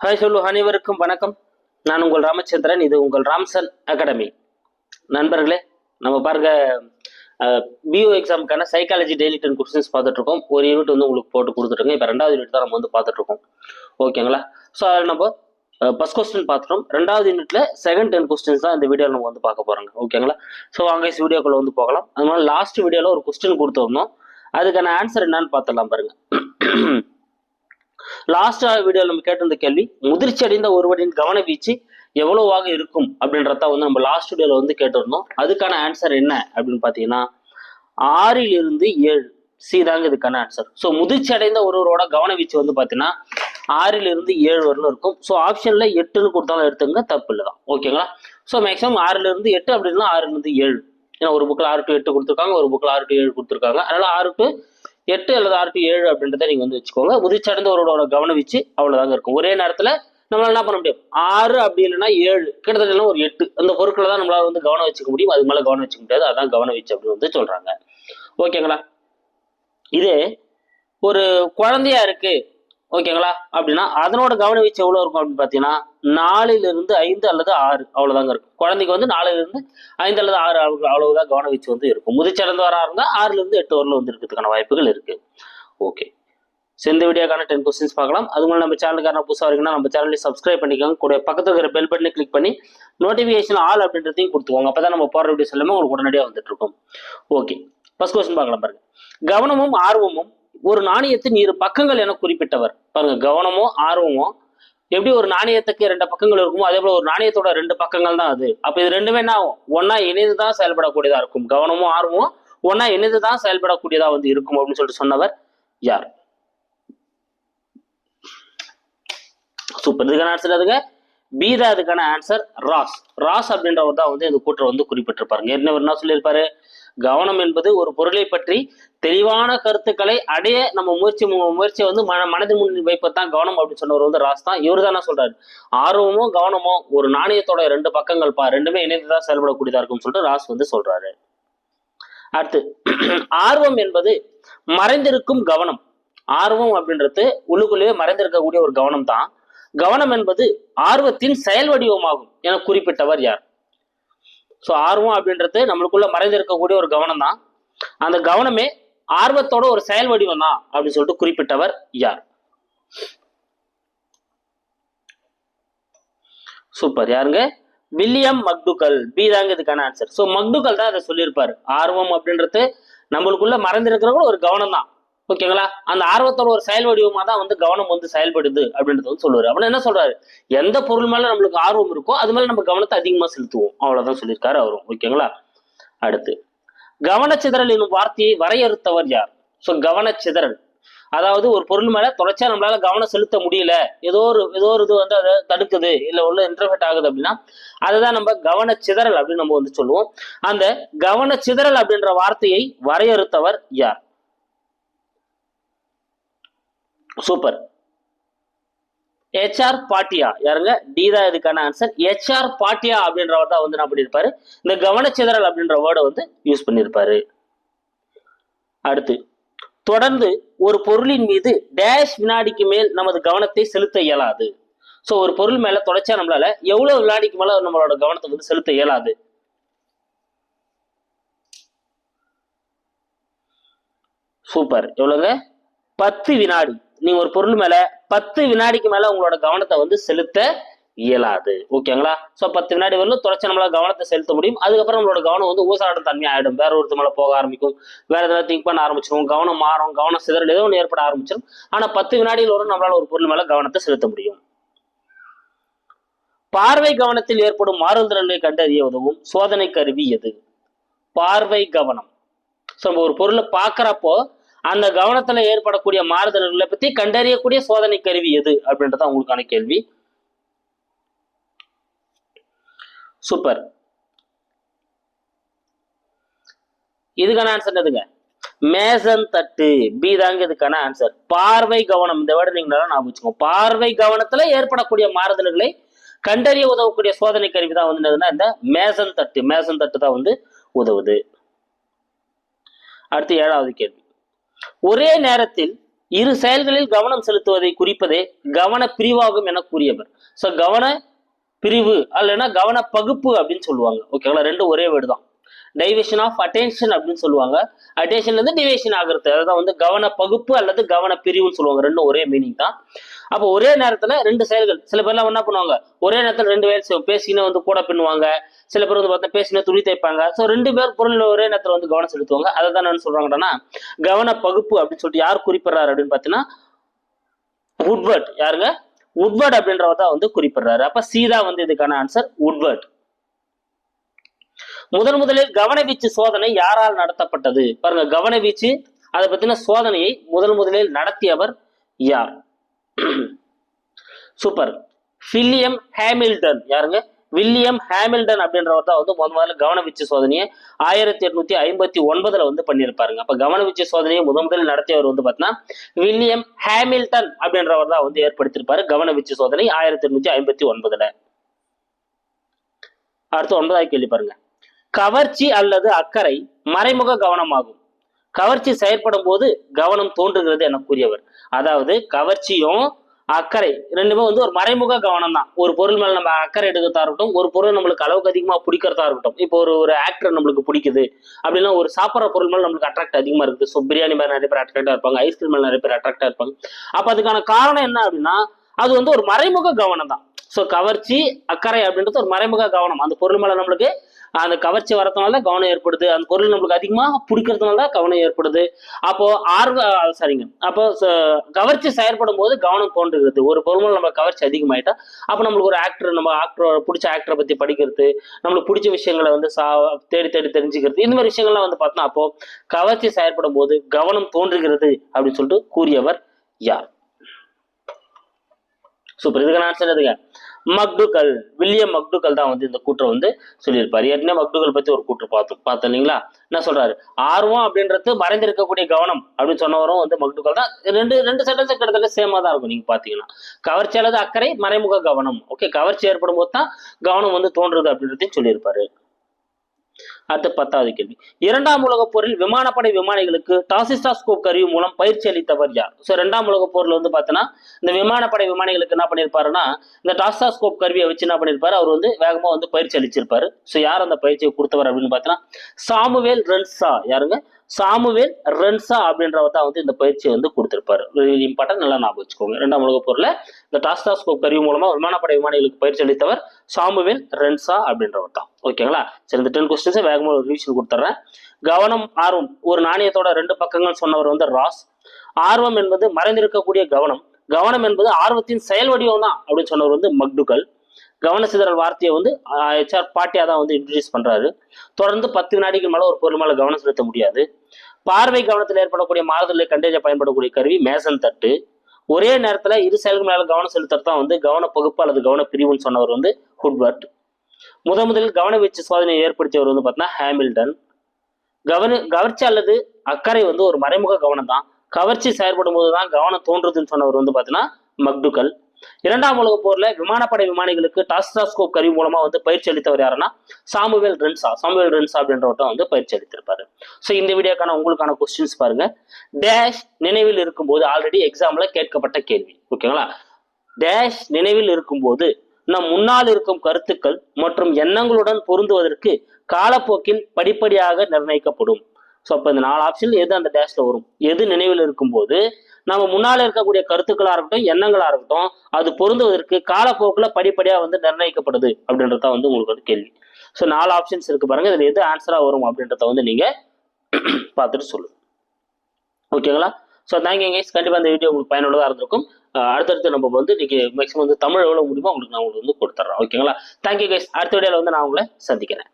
Hi சொல்லு அனைவருக்கும் வணக்கம். நான் உங்கள் ராமச்சந்திரன். இது உங்கள் ராம்சன் அகாடமி. நண்பர்களே, நம்ம பாருங்க பிஓ எக்ஸாமுக்கான சைக்காலஜி டெய்லி 10 கொஸ்டின்ஸ் பார்த்துட்டு இருக்கோம். ஒரு யூனிட் வந்து உங்களுக்கு போட்டு கொடுத்துருங்க. இப்போ 2வது யூனிட் தான் நம்ம வந்து பார்த்துட்டு இருக்கோம். ஓகேங்களா? ஸோ அதில் நம்ம ஃபர்ஸ்ட் கொஸ்டின் பார்த்துட்டோம். 2வது யூனிட்ல செகண்ட் 10 கொஸ்டின்ஸ் தான் இந்த வீடியோவில் நம்ம வந்து பார்க்க போறோங்க. ஓகேங்களா? ஸோ வாங்க வீடியோக்குள்ள வந்து போகலாம். அதனால லாஸ்ட் வீடியோவில் ஒரு கொஸ்டின் கொடுத்துருந்தோம். அதுக்கான ஆன்சர் என்னன்னு பார்த்துடலாம் பாருங்க. லாஸ்ட் வீடியோவில் நம்ம கேட்டிருந்த கேள்வி, முதிர்ச்சி அடைந்த ஒருவரின் கவன வீச்சு எவ்வளவாக இருக்கும் அப்படின்றத வந்து நம்ம லாஸ்ட் வீடியோல வந்து கேட்டிருந்தோம். அதுக்கான ஆன்சர் என்ன அப்படின்னு பாத்தீங்கன்னா 6 to 7. சி தாங்க இதுக்கான ஆன்சர். ஸோ முதிர்ச்சி அடைந்த ஒருவரோட கவன வீச்சு வந்து பாத்தீங்கன்னா 6 to 7 வரலும் இருக்கும். ஸோ ஆப்ஷன்ல 8ன்னு கொடுத்தாலும் எடுத்துங்க, தப்பு இல்லைதான். ஓகேங்களா? ஸோ மேக்ஸிமம் 6 to 8 அப்படின்னா 6 to 7. ஏன்னா ஒரு புக்கில் 6 to 8 கொடுத்துருக்காங்க, ஒரு புக்கில் 6 to 7 கொடுத்துருக்காங்க. அதனால 6 to 8 அல்லது 6 to 7 அப்படின்றத நீங்க வந்து வச்சுக்கோங்க. முதிர்ச்சி அடைந்த ஒருவரோட கவன வீச்சு அவ்வளவுதாங்க இருக்கும். ஒரே நேரத்துல நம்மளால என்ன பண்ண முடியும், 6 அப்படி இல்லைன்னா 7, கிட்டத்தட்ட ஒரு 8 அந்த பொருட்களை தான் நம்மளால வந்து கவனம் வச்சுக்க முடியும். அது மேல கவனம் வச்சுக்க முடியாது. அதான் கவன வீச்சு அப்படின்னு வந்து சொல்றாங்க. ஓகேங்களா? இதே ஒரு குழந்தையா இருக்கு, ஓகேங்களா, அப்படின்னா அதனோட கவன வீச்சு எவ்வளவு இருக்கும் அப்படின்னு பாத்தீங்கன்னா 4 to 5 அல்லது 6 அவ்வளவுதாங்க இருக்கும். குழந்தைக்கு வந்து 4 to 5 அல்லது 6 அவ்வளவுதான் கவன வீச்சு வந்து இருக்கும். முதிர்ச்சி அடைந்து வரா இருந்தா 6 to 8 வரல வந்து இருக்கிறதுக்கான வாய்ப்புகள் இருக்கு. ஓகே, இந்த வீடியோக்கான 10 கொஸ்டின்ஸ் பார்க்கலாம். அது மூலம் நம்ம சேனலுக்கான புதுசாக இருக்குன்னா நம்ம சேனலை சப்ஸ்கிரைப் பண்ணிக்கோங்க. கூட பக்கத்துல இருக்கிற பெல் பட்டனை கிளிக் பண்ணி நோட்டிஃபிகேஷன் ஆல் அப்படின்றதையும் கொடுத்துக்கோங்க. அப்பதான் நம்ம போற வீடியோஸ் எல்லாமே உங்களுக்கு உடனடியாக வந்துட்டு இருக்கும். ஓகே, ஃபர்ஸ்ட் கொஸ்டின் பார்க்கலாம் பாருங்க. கவனமும் ஆர்வமும் ஒரு நாணயத்தின் 2 பக்கங்கள் என குறிப்பிட்டவர். பாருங்க, கவனமும் ஆர்வமும் எப்படி ஒரு நாணயத்துக்கு 2 பக்கங்கள் இருக்குமோ அதே போல ஒரு நாணயத்தோட 2 பக்கங்கள் தான் அது. அப்ப இது ரெண்டுமே என்ன ஆகும், ஒன்னா இணைந்துதான் செயல்படக்கூடியதா இருக்கும். கவனமும் ஆர்வமும் ஒன்னா இணைந்துதான் செயல்படக்கூடியதா வந்து இருக்கும் அப்படின்னு சொல்லிட்டு சொன்னவர் யார்? சூப்பர். இதுக்கான ஆன்சர் அதுங்க பி தான். இதுக்கான ஆன்சர் ராஸ். ராஸ் அப்படின்றவர் தான் வந்து இந்த கூற்றை வந்து குறிப்பிட்டிருப்பாருங்க. என்ன சொல்லியிருப்பாரு, கவனம் என்பது ஒரு பொருளை பற்றி தெளிவான கருத்துக்களை அடைய நம்ம முயற்சியை வந்து மனதின் முன் வைப்பதான் கவனம் அப்படின்னு சொன்னவர் வந்து ராஸ் தான். இவர் தான் சொல்றாரு, ஆர்வமோ கவனமோ ஒரு நாணயத்தோட 2 பக்கங்கள் பா, ரெண்டுமே இணைந்துதான் செயல்படக்கூடியதா இருக்கும்னு சொல்லிட்டு ராஸ் வந்து சொல்றாரு. அடுத்து, ஆர்வம் என்பது மறைந்திருக்கும் கவனம். ஆர்வம் அப்படின்றது உள்ளுக்குள்ளேயே மறைந்திருக்கக்கூடிய ஒரு கவனம் தான். கவனம் என்பது ஆர்வத்தின் செயல் வடிவமாகும் என குறிப்பிட்டவர் யார்? சோ ஆர்வம் அப்படின்றது நம்மளுக்குள்ள மறைந்திருக்கக்கூடிய ஒரு கவனம் தான். அந்த கவனமே ஆர்வத்தோட ஒரு செயல் வடிவம் தான் அப்படின்னு சொல்லிட்டு குறிப்பிட்டவர் யார்? சூப்பர். யாருங்க? William McDougall. பி தாங்க இதுக்கான ஆன்சர். சோ மக்டூகல் தான் அதை சொல்லியிருப்பாரு. ஆர்வம் அப்படின்றது நம்மளுக்குள்ள மறைந்திருக்கிற ஒரு கவனம் தான். ஓகேங்களா? அந்த ஆர்வத்தோட ஒரு செயல் வடிவமா தான் வந்து கவனம் வந்து செயல்படுது அப்படின்றது வந்து சொல்லுவாரு. அப்படின்னு என்ன சொல்றாரு, எந்த பொருள் மேல நம்மளுக்கு ஆர்வம் இருக்கோ அது மேல நம்ம கவனத்தை அதிகமா செலுத்துவோம், அவ்வளவுதான் சொல்லியிருக்காரு அவரும். ஓகேங்களா? அடுத்து, கவனச்சிதறல் என்னும் வார்த்தையை வரையறுத்தவர் யார்? சோ கவனச்சிதறல் அதாவது ஒரு பொருள் மேல தொடர்ச்சியா நம்மளால கவனம் செலுத்த முடியல, ஏதோ ஒரு இது வந்து அதை தடுக்குது, இல்ல உள்ள இன்டர்ஃபெக்ட் ஆகுது அப்படின்னா அதுதான் நம்ம கவனச்சிதறல் அப்படின்னு நம்ம வந்து சொல்லுவோம். அந்த கவனச்சிதறல் அப்படின்ற வார்த்தையை வரையறுத்தவர் யார்? சூப்பர். HR பாட்டியா. யாருங்க? டி தான் இதுக்கான ஆன்சர். HR பாட்டியா அப்படின்றவர் தான் வந்து என்ன பண்ணிருப்பாரு, இந்த கவனச்சிதறல் அப்படின்ற வேர்டை வந்து யூஸ் பண்ணிருப்பாரு. அடுத்து, தொடர்ந்து ஒரு பொருளின் மீது டேஷ் வினாடிக்கு மேல் நமது கவனத்தை செலுத்த இயலாது. சோ ஒரு பொருள் மேல தொடர்ச்சியா நம்மளால எவ்வளவு வினாடிக்கு மேல நம்மளோட கவனத்தை வந்து செலுத்த இயலாது? சூப்பர். எவ்வளவுங்க? 10 வினாடி. நீங்க ஒரு பொருள் மேல 10 வினாடிக்கு மேல உங்களோட கவனத்தை வந்து செலுத்த இயலாது. ஓகேங்களா? சோ 10 வினாடி வரலும் தொடர்ச்சி நம்மளால கவனத்தை செலுத்த முடியும். அதுக்கப்புறம் நம்மளோட கவனம் வந்து ஊசலாடும் தன்மை ஆயிடும். வேற ஒருத்தர் மேல போக ஆரம்பிக்கும், வேற ஏதாவது திங்க் பண்ண ஆரம்பிச்சிடும், கவனம் மாறும், கவனம் சிதறல் ஏதோ ஒன்று ஏற்பட ஆரம்பிச்சிடும். ஆனா 10 வினாடியில் வரும் நம்மளால ஒரு பொருள் மேல கவனத்தை செலுத்த முடியும். பார்வை கவனத்தில் ஏற்படும் மாறுதல்களை கண்டறிய உதவும் சோதனை கருவி எது? பார்வை கவனம். சோ நம்ம ஒரு பொருளை பாக்குறப்போ அந்த கவனத்துல ஏற்படக்கூடிய மாறுதல்களை பத்தி கண்டறியக்கூடிய சோதனை கருவி எது அப்படின்றத உங்களுக்கான கேள்வி. சூப்பர். இதுக்கான ஆன்சர் எதுங்க? மேசன் தட்டு. பி தாங்க இதுக்கான ஆன்சர். பார்வை கவனம், இந்த வேர்டு நீங்க நல்லா ஞாபகம் வச்சுக்கோங்க. பார்வை கவனத்துல ஏற்படக்கூடிய மாறுதல்களை கண்டறிய உதவக்கூடிய சோதனை கருவி தான் வந்து இந்த மேசன் தட்டு. மேசன் தட்டு தான் வந்து உதவுது. அடுத்து 7வது கேள்வி. ஒரே நேரத்தில் இரு செயல்களில் கவனம் செலுத்துவதை குறிப்பதே கவன பிரிவாகும் என கூறியவர். ஸோ கவன பிரிவு அல்லனா கவன பகுப்பு அப்படின்னு சொல்லுவாங்க. ஓகேங்களா, ரெண்டும் ஒரே வேர்டு தான். டைவர்ஷன் ஆஃப் அட்டென்ஷன் அப்படின்னு சொல்லுவாங்க. அட்டென்ஷன்ல இருந்து டிவியேஷன் ஆகுறது, அதான் வந்து கவன பகுப்பு அல்லது கவன பிரிவுன்னு சொல்லுவாங்க. ரெண்டும் ஒரே மீனிங் தான். அப்போ ஒரே நேரத்துல ரெண்டு செயல்கள், சில பேர்லாம் என்ன பண்ணுவாங்க, ஒரே நேரத்துல ரெண்டு வேலை செய்வோம். பேசினா வந்து கூட பின்னுவாங்க, சில பேர் வந்து பார்த்தா பேசினா துணி தைப்பாங்க. ஸோ ரெண்டு பேர் பொருள் ஒரே நேரத்துல வந்து கவனம் செலுத்துவாங்க. அதை தான் நான் சொல்றாங்கன்னா கவன பகுப்பு அப்படின்னு சொல்லிட்டு யார் குறிப்பிடுறாரு அப்படின்னு பார்த்தீங்கன்னா வுட்வர்ட். யாருங்க? வுட்வர்ட் அப்படின்றவர் தான் வந்து குறிப்பிடுறாரு. அப்ப சீதா வந்து இதுக்கான ஆன்சர் வுட்வர்ட். முதலில் கவனவீச்சு சோதனை யாரால் நடத்தப்பட்டது? பாருங்க, கவனவீச்சு அதை பத்தின சோதனையை முதலில் நடத்தியவர் யார்? Super, William Hamilton. யாருங்க? வில்லியம் ஹாமில்டன் அப்படின்றவர் தான் வந்து முதல்ல கவனவீச்சு சோதனையை 1859 வந்து பண்ணியிருப்பாருங்க. அப்ப கவனவீச்சு சோதனையை முதலில் நடத்தியவர் வந்து பார்த்தீங்கன்னா வில்லியம் ஹாமில்டன் அப்படின்றவர் தான் வந்து ஏற்படுத்தியிருப்பாரு கவனவீச்சு சோதனை 1859. அடுத்து 9வது கேள்வி பாருங்க. கவர்ச்சி அல்லது அக்கறை மறைமுக கவனமாகும். கவர்ச்சி செயற்படும் போது கவனம் தோன்றுகிறது என கூறியவர். அதாவது கவர்ச்சியும் அக்கறை ரெண்டுமே வந்து ஒரு மறைமுக கவனம் தான். ஒரு பொருள் மேல நம்ம அக்கறை எடுக்கிறதா இருக்கட்டும், ஒரு பொருள் நம்மளுக்கு அளவுக்கு அதிகமா பிடிக்கிறதா இருக்கட்டும். இப்போ ஒரு ஆக்டர் நம்மளுக்கு பிடிக்குது அப்படின்னா, ஒரு சாப்பிட்ற பொருள் மேல நம்மளுக்கு அட்ராக்ட் அதிகமா இருக்குது. ஸோ பிரியாணி மேல நிறைய பேர் அட்ராக்டா இருப்பாங்க, ஐஸ்கிரீம் மேல நிறைய பேர் அட்ராக்டா இருப்பாங்க. அப்ப அதுக்கான காரணம் என்ன அப்படின்னா, அது வந்து ஒரு மறைமுக கவனம் தான். ஸோ கவர்ச்சி அக்கறை அப்படின்றது ஒரு மறைமுக கவனம். அந்த பொருள் மேல நம்மளுக்கு அந்த கவர்ச்சி வரதுனால கவனம் ஏற்படுது, அந்த பொருள் நம்மளுக்கு அதிகமா பிடிக்கிறதுனால கவனம் ஏற்படுது. அப்போ அப்போ கவர்ச்சி செயற்படும் போது கவனம் தோன்றுகிறது. ஒரு பொருள் நம்ம கவர்ச்சி அதிகமாயிட்டா அப்ப நம்மளுக்கு ஒரு ஆக்டர், நம்ம பிடிச்ச ஆக்டரை பத்தி படிக்கிறது, நம்மளுக்கு பிடிச்ச விஷயங்களை வந்து தேடி தேடி தெரிஞ்சுக்கிறது, இந்த மாதிரி விஷயங்கள்லாம் வந்து பார்த்தோம்னா அப்போ கவர்ச்சி செயற்படும் போது கவனம் தோன்றுகிறது அப்படின்னு சொல்லிட்டு கூறியவர் யார்? சூப்பர், இதுக்கான ஆன்சர் எதுங்க? மக்டுகல். வில்லியம் மக்டுகல் தான் வந்து இந்த கூற்றை வந்து சொல்லியிருப்பாரு. ஏற்கனவே மக்டுகல் பத்தி ஒரு கூற்று பார்த்தோம் இல்லைங்களா? என்ன சொல்றாரு? ஆர்வம் அப்படின்றது மறைந்திருக்கக்கூடிய கவனம் அப்படின்னு சொன்னவரும் வந்து மக்டுகல் தான். ரெண்டு சென்டென்ஸ் கிட்டத்தட்ட சேமா தான் இருக்கும். நீங்க பாத்தீங்கன்னா கவர்ச்சி அல்லது அக்கறை மறைமுக கவனம். ஓகே, கவர்ச்சி ஏற்படும் போது தான் கவனம் வந்து தோன்றுறது அப்படின்றதையும் சொல்லியிருப்பாரு. அடுத்து 10வது கேள்வி. 2ஆம் உலகப் போரில் விமானப்படை விமானிகளுக்கு டாசிஸ்டாஸ்கோப் கருவி மூலம் பயிற்சி அளித்தவர் யார்? ஸோ 2ஆம் உலகப் போர்ல வந்து பார்த்தோன்னா இந்த விமானப்படை விமானிகளுக்கு என்ன பண்ணியிருப்பாருன்னா இந்த டாசிஸ்டாஸ்கோப் கருவியை வச்சு என்ன பண்ணியிருப்பாரு, அவர் வந்து வேகமா வந்து பயிற்சி அளிச்சிருப்பாரு. ஸோ யார் அந்த பயிற்சியை கொடுத்தவர் அப்படின்னு பார்த்தோன்னா சாமுவேல் ரென்சா. யாருங்க? சாமுவேல் ரென்சா அப்படின்றவர் தான் வந்து இந்த பயிற்சியை வந்து கொடுத்திருப்பாரு. இம்பார்ட்டன், நல்லா ஞாபகம் வச்சுக்கோங்க. 2ஆம் உலகப் போர்ல இந்த டாசிஸ்டாஸ்கோப் கருவி மூலமா விமானப்படை விமானிகளுக்கு பயிற்சி அளித்தவர் சாமுவேல் ரென்சா அப்படின்றவர் தான். ஓகேங்களா? சரி, இந்த 10 கொஸ்டின்ஸை வேகமா ஒரு ரிவிஷன் கொடுத்துறேன். கவனம், ஆர்வம், ஒரு நாணயத்தோட 2 பக்கங்கள் சொன்னவர் வந்து ராஸ். ஆர்வம் என்பது மறைந்திருக்கக்கூடிய கவனம், கவனம் என்பது ஆர்வத்தின் செயல் வடிவம் தான் அப்படின்னு சொன்னவர் வந்து மக்டுகல். கவன சிதறல் வார்த்தையை வந்து HR பாட்டியா தான் வந்து இன்ட்ரடியூஸ் பண்றாரு. தொடர்ந்து 10 வினாடிகள் மேல ஒரு பொருள் மேல கவனம் செலுத்த முடியாது. பார்வை கவனத்தில் ஏற்படக்கூடிய மாறுதலை கண்டறிய பயன்படக்கூடிய கருவி மேசன் தட்டு. ஒரே நேரத்துல இரு செயல்கள் மேல கவனம் செலுத்துறது தான் வந்து கவன பகுப்பு அல்லது கவன பிரிவுன்னு சொன்னவர் வந்து வுட்வர்ட். முதலில் கவனவீச்சு சோதனையை ஏற்படுத்தியவர் வந்து பார்த்தீங்கன்னா ஹாமில்டன். கவர்ச்சி அல்லது அக்கறை வந்து ஒரு மறைமுக கவனம் தான். கவர்ச்சி செயல்படும் போதுதான் கவனம் தோன்றுதுன்னு சொன்னவர் வந்து பார்த்தீங்கன்னா மக்டுகல். 2ஆம் உலகப் போர்ல விமானப்படை விமானிகளுக்கு டாசிஸ்டாஸ்கோப் கருவி மூலமா வந்து பயிற்சி அளித்தவர் யாருன்னா சாமுவேல் ரென்சா. அப்படின்றவர்தான் வந்து பயிற்சி அளித்திருப்பாரு. ஸோ இந்த வீடியோக்கான உங்களுக்கான கொஸ்டின்ஸ் பாருங்க. டேஷ் நினைவில் இருக்கும்போது ஆல்ரெடி எக்ஸாம்ல கேட்கப்பட்ட கேள்வி. ஓகேங்களா? டேஷ் நினைவில் இருக்கும்போது நம் முன்னால் இருக்கும் கருத்துக்கள் மற்றும் எண்ணங்களுடன் பொருந்துவதற்கு காலப்போக்கில் படிப்படியாக நிர்ணயிக்கப்படும். ஸோ அப்போ இந்த 4 ஆப்ஷன் எது அந்த டேஷ்ல வரும்? எது நினைவில் இருக்கும்போது நம்ம முன்னால் இருக்கக்கூடிய கருத்துக்களா இருக்கட்டும், எண்ணங்களா இருக்கட்டும், அது பொருந்துவதற்கு காலப்போக்கில் படிப்படியா வந்து நிர்ணயிக்கப்படுது அப்படின்றத வந்து உங்களுக்கு வந்து கேள்வி. ஸோ 4 ஆப்ஷன்ஸ் இருக்கு பாருங்க, இதுல எது ஆன்சரா வரும் அப்படின்றத வந்து நீங்க பார்த்துட்டு சொல்லுங்க. ஓகேங்களா? So thank you guys. கண்டிப்பாக இந்த வீடியோ உங்களுக்கு பயனுள்ளதாக இருந்திருக்கும். அடுத்தடுத்து நம்ம வந்து இன்னைக்கு மேக்ஸிமம் வந்து தமிழ் எவ்வளோ முடியுமோ உங்களுக்கு நான் உங்களுக்கு வந்து கொடுத்துட்றேன். ஓகேங்களா? Thank you guys. அடுத்த வீடியோவில் வந்து நான் உங்களை சந்திக்கிறேன்.